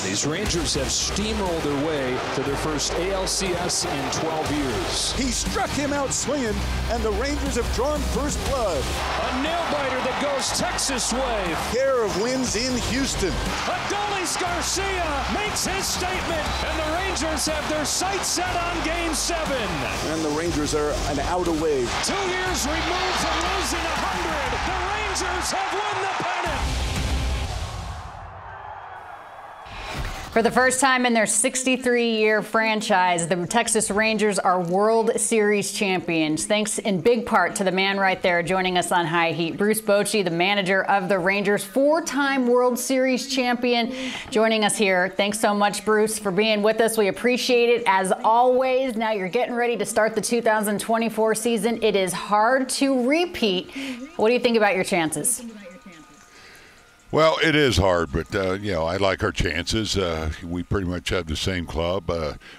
These Rangers have steamrolled their way to their first ALCS in 12 years. He struck him out swinging, and the Rangers have drawn first blood. A nail-biter that goes Texas way. Pair of wins in Houston. Adolis Garcia makes his statement, and the Rangers have their sights set on Game 7. And the Rangers are an out away. 2 years removed from losing 100, the Rangers have won the pennant. For the first time in their 63-year franchise, the Texas Rangers are World Series champions. Thanks in big part to the man right there joining us on High Heat, Bruce Bochy, the manager of the Rangers, 4-time World Series champion, joining us here. Thanks so much, Bruce, for being with us. We appreciate it as always. Now you're getting ready to start the 2024 season. It is hard to repeat. What do you think about your chances? Well, it is hard, but, I like our chances. We pretty much have the same club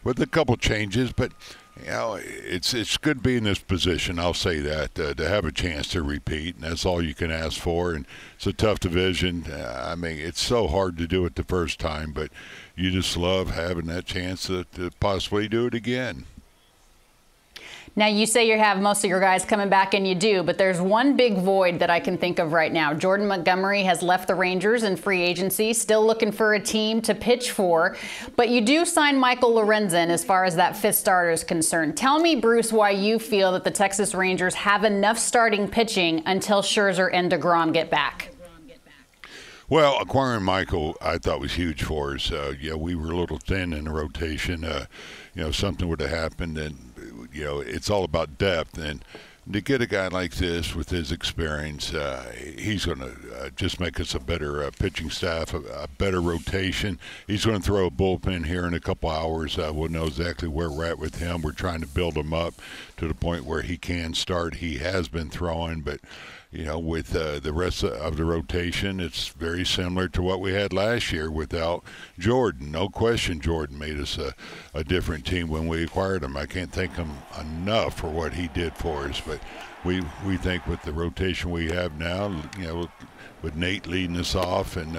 with a couple changes, but, it's good to be in this position. I'll say that, to have a chance to repeat, and that's all you can ask for. And it's a tough division. It's so hard to do it the first time, but you just love having that chance to possibly do it again. Now, you say you have most of your guys coming back, and you do, but there's one big void that I can think of right now. Jordan Montgomery has left the Rangers in free agency, still looking for a team to pitch for. But you do sign Michael Lorenzen as far as that fifth starter is concerned. Tell me, Bruce, why you feel that the Texas Rangers have enough starting pitching until Scherzer and DeGrom get back. Well, acquiring Michael, I thought was huge for us. We were a little thin in the rotation. Something would have happened, and it's all about depth. And to get a guy like this with his experience, he's going to just make us a better pitching staff, a better rotation. He's going to throw a bullpen here in a couple hours. We'll know exactly where we're at with him. We're trying to build him up to the point where he can start. He has been throwing, but with the rest of the rotation, it's very similar to what we had last year without Jordan. No question Jordan made us a different team when we acquired him. I can't thank him enough for what he did for us, but we think with the rotation we have now, with Nate leading us off and,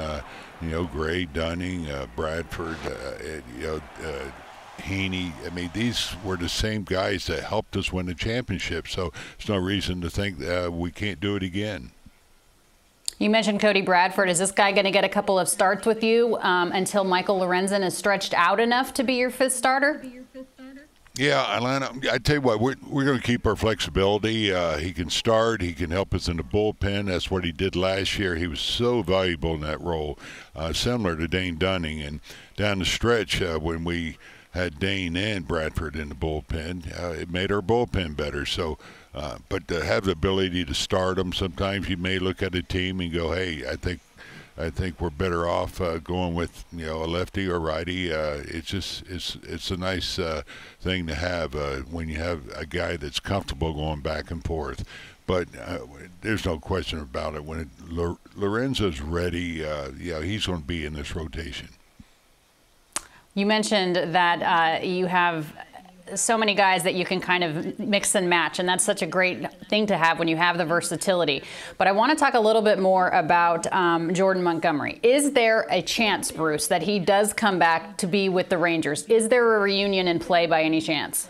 Gray, Dunning, Bradford, Heaney, these were the same guys that helped us win the championship, so there's no reason to think we can't do it again. You mentioned Cody Bradford. Is this guy going to get a couple of starts with you until Michael Lorenzen is stretched out enough to be your fifth starter? Yeah, Atlanta, I tell you what, we're going to keep our flexibility. He can start. He can help us in the bullpen. That's what he did last year. He was so valuable in that role, similar to Dane Dunning. And down the stretch, when we had Dane and Bradford in the bullpen, it made our bullpen better. So, but to have the ability to start them, sometimes you may look at a team and go, hey, I think we're better off going with a lefty or righty. It's a nice thing to have when you have a guy that's comfortable going back and forth. But there's no question about it. When Lorenzo's ready, he's going to be in this rotation. You mentioned that you have so many guys that you can kind of mix and match, and that's such a great thing to have when you have the versatility. But I want to talk a little bit more about Jordan Montgomery. Is there a chance, Bruce, that he does come back to be with the Rangers? Is there a reunion in play by any chance?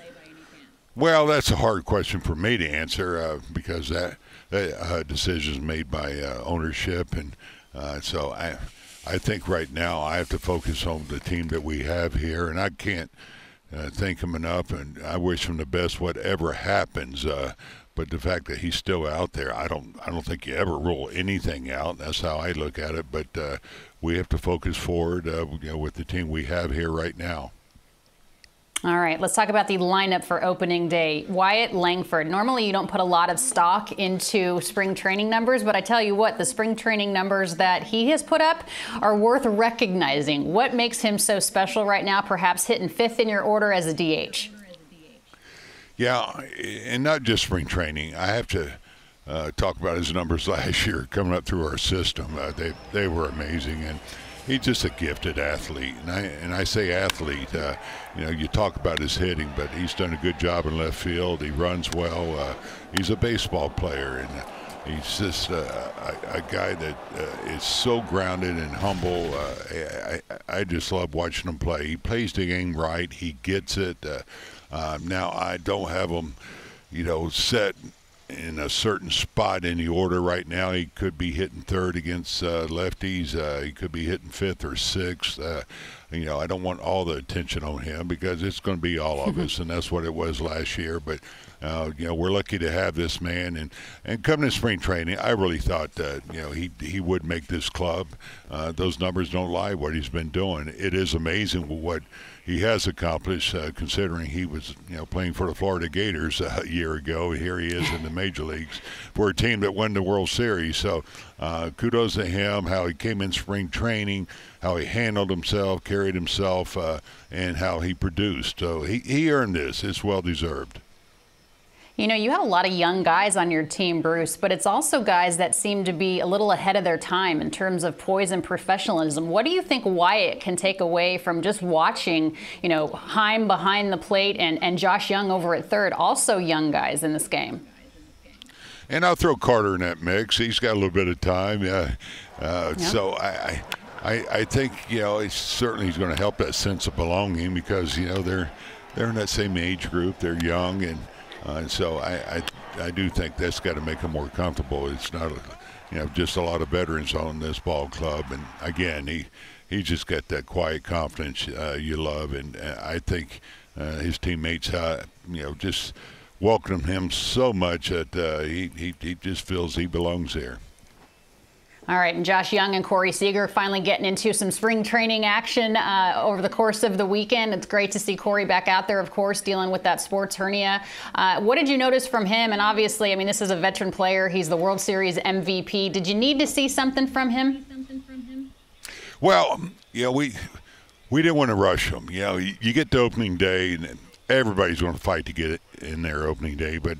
Well, that's a hard question for me to answer because that decision is made by ownership, and so I think right now I have to focus on the team that we have here, and I can't thank him enough, and I wish him the best whatever happens. But the fact that he's still out there, I don't think you ever rule anything out. That's how I look at it. But we have to focus forward, with the team we have here right now. All right, let's talk about the lineup for opening day. Wyatt Langford. Normally you don't put a lot of stock into spring training numbers, but I tell you what, the spring training numbers that he has put up are worth recognizing. What makes him so special right now, perhaps hitting fifth in your order as a DH? Yeah, and not just spring training. I have to talk about his numbers last year coming up through our system. They were amazing, and he's just a gifted athlete, and I say athlete. You talk about his hitting, but he's done a good job in left field. He runs well. He's a baseball player, and He's just a guy that is so grounded and humble. I just love watching him play. He plays the game right. He gets it. Now I don't have him, set in a certain spot in the order right now. He could be hitting third against lefties. He could be hitting fifth or sixth. I don't want all the attention on him because it's going to be all of us, and that's what it was last year. But we're lucky to have this man, and coming to spring training, I really thought that he would make this club. Those numbers don't lie. What he's been doing, it is amazing what he has accomplished, considering he was playing for the Florida Gators a year ago. Here he is in the major leagues for a team that won the World Series. So kudos to him, how he came in spring training, how he handled himself, carried himself, and how he produced. So he earned this. It's well-deserved. You have a lot of young guys on your team, Bruce, but it's also guys that seem to be a little ahead of their time in terms of poise and professionalism. What do you think Wyatt can take away from just watching, Heim behind the plate and Josh Young over at third, also young guys in this game? And I'll throw Carter in that mix. He's got a little bit of time. So I think, it's certainly he's going to help that sense of belonging because, they're in that same age group. They're young, and so I do think that's got to make them more comfortable. It's not, just a lot of veterans on this ball club. And, again, he just got that quiet confidence you love. And I think his teammates, just welcome him so much that he just feels he belongs there. All right, and Josh Young and Corey Seager finally getting into some spring training action over the course of the weekend. It's great to see Corey back out there, of course, dealing with that sports hernia. What did you notice from him? And obviously, this is a veteran player. He's the World Series MVP. Did you need to see something from him? Well, we didn't want to rush him. You get to opening day, and everybody's going to fight to get it in their opening day, but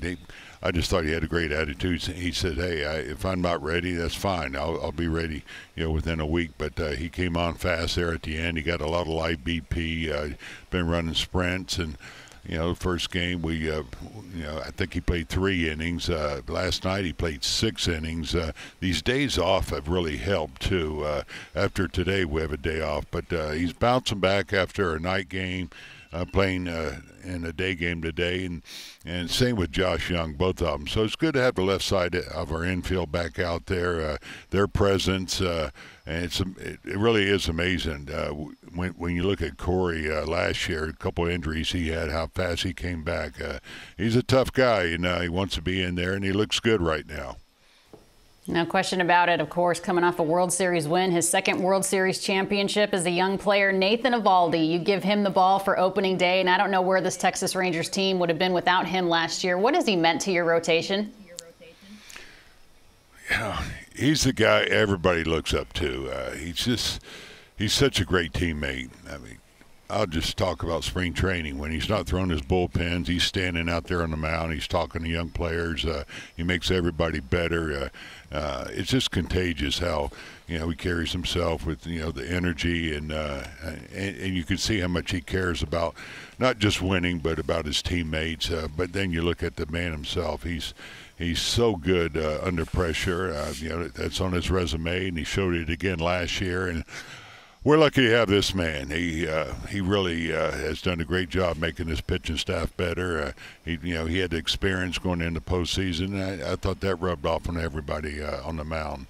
I just thought he had a great attitude. He said, hey, if I'm not ready, that's fine. I'll be ready, within a week. But he came on fast there at the end. He got a lot of light BP, been running sprints. And, the first game, I think he played 3 innings. Last night he played 6 innings. These days off have really helped, too. After today, we have a day off. But he's bouncing back after a night game. Playing in a day game today, and same with Josh Young, both of them. So it's good to have the left side of our infield back out there, their presence, and it really is amazing. When you look at Corey last year, a couple of injuries he had, how fast he came back. He's a tough guy, and he wants to be in there, and he looks good right now. No question about it. Of course, coming off a World Series win, his second World Series championship as a young player, Nathan Eovaldi. You give him the ball for opening day, and I don't know where this Texas Rangers team would have been without him last year. What has he meant to your rotation? He's the guy everybody looks up to. He's such a great teammate. I'll just talk about spring training. When he's not throwing his bullpens, he's standing out there on the mound. He's talking to young players. He makes everybody better. It's just contagious how he carries himself with the energy and you can see how much he cares about not just winning but about his teammates. But then you look at the man himself. He's so good under pressure. That's on his resume, and he showed it again last year. And we're lucky to have this man. He really has done a great job making his pitching staff better. He had the experience going into postseason. I thought that rubbed off on everybody on the mound.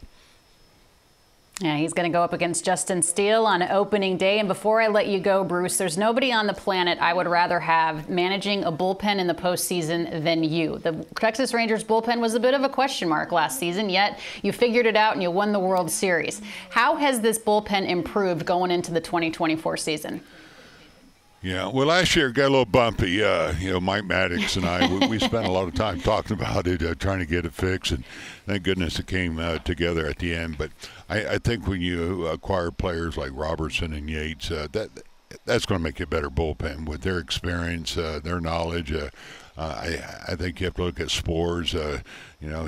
Yeah, he's going to go up against Justin Steele on opening day. And before I let you go, Bruce, there's nobody on the planet I would rather have managing a bullpen in the postseason than you. The Texas Rangers bullpen was a bit of a question mark last season, yet you figured it out and you won the World Series. How has this bullpen improved going into the 2024 season? Yeah, well, last year it got a little bumpy. Mike Maddox and I, we spent a lot of time talking about it, trying to get it fixed, and thank goodness it came together at the end. But I think when you acquire players like Robertson and Yates, that's going to make you a better bullpen with their experience, their knowledge. I think you have to look at Spores.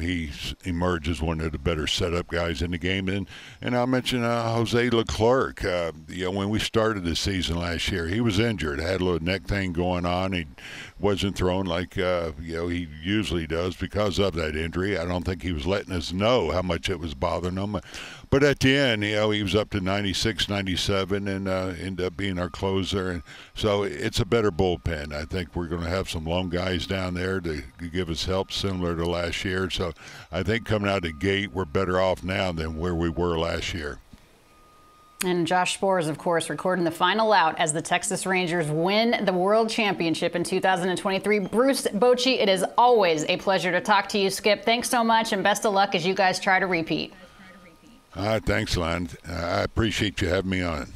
he emerged as one of the better setup guys in the game. And I'll mention Jose Leclerc. When we started the season last year, he was injured, had a little neck thing going on. He wasn't throwing like he usually does because of that injury. I don't think he was letting us know how much it was bothering him. But at the end, he was up to 96, 97, and ended up being our closer. And so it's a better bullpen. I think we're going to have some lone guys down there to give us help, similar to last year. So I think coming out of the gate, we're better off now than where we were last year. And Josh Sborz, of course, recording the final out as the Texas Rangers win the World Championship in 2023. Bruce Bochy, it is always a pleasure to talk to you, Skip. Thanks so much, and best of luck as you guys try to repeat. Thanks, Lon. I appreciate you having me on.